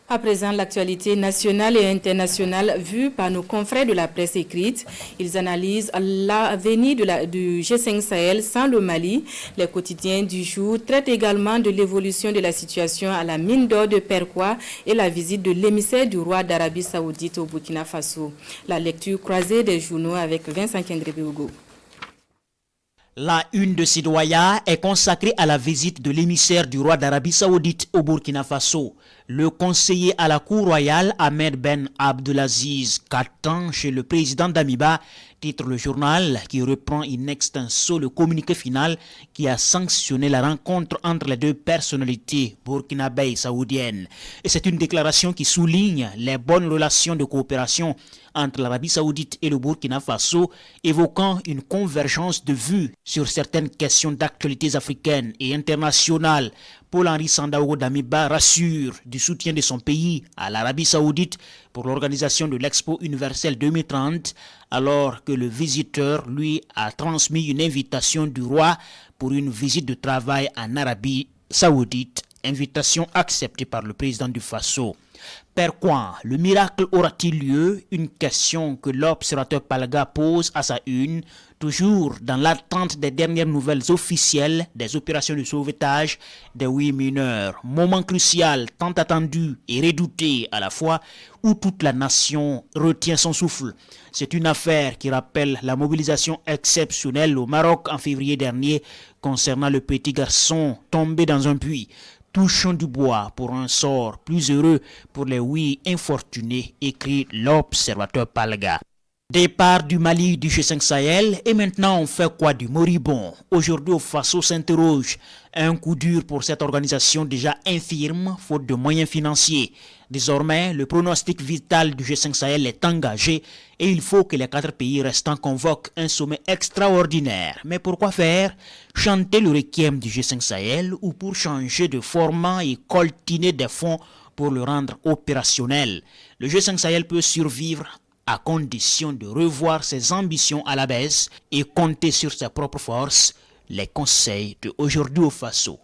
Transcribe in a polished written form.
À présent, l'actualité nationale et internationale vue par nos confrères de la presse écrite. Ils analysent l'avenir du G5 Sahel sans le Mali. Les quotidiens du jour traitent également de l'évolution de la situation à la mine d'or de Perquois et la visite de l'émissaire du roi d'Arabie Saoudite au Burkina Faso. La lecture croisée des journaux avec Vincent Kendrebe-Hugo. La une de Citoya est consacrée à la visite de l'émissaire du roi d'Arabie Saoudite au Burkina Faso. Le conseiller à la cour royale Ahmed Ben Abdelaziz qu'attend chez le président d'Amiba, titre le journal qui reprend in extenso le communiqué final qui a sanctionné la rencontre entre les deux personnalités burkinabées et saoudiennes. Et c'est une déclaration qui souligne les bonnes relations de coopération entre l'Arabie Saoudite et le Burkina Faso, évoquant une convergence de vues sur certaines questions d'actualités africaines et internationales. Paul-Henri Sandaogo d'Amiba rassure du soutien de son pays à l'Arabie Saoudite pour l'organisation de l'Expo universelle 2030, alors que le visiteur, lui, a transmis une invitation du roi pour une visite de travail en Arabie Saoudite, invitation acceptée par le président du Faso. Pourquoi le miracle aura-t-il lieu? Une question que l'observateur Palga pose à sa une, toujours dans l'attente des dernières nouvelles officielles des opérations de sauvetage des 8 mineurs. Moment crucial, tant attendu et redouté à la fois, où toute la nation retient son souffle. C'est une affaire qui rappelle la mobilisation exceptionnelle au Maroc en février dernier concernant le petit garçon tombé dans un puits. Touchons du bois pour un sort plus heureux pour les 8 infortunés, écrit l'observateur Palga. Départ du Mali du G5 Sahel et maintenant on fait quoi du moribond? Aujourd'hui au Faso s'interroge. Un coup dur pour cette organisation déjà infirme, faute de moyens financiers. Désormais, le pronostic vital du G5 Sahel est engagé et il faut que les 4 pays restants convoquent un sommet extraordinaire. Mais pourquoi faire? Chanter le requiem du G5 Sahel ou pour changer de format et coltiner des fonds pour le rendre opérationnel? Le G5 Sahel peut survivre à condition de revoir ses ambitions à la baisse et compter sur ses propres forces. Les conseils de aujourd'hui au Faso.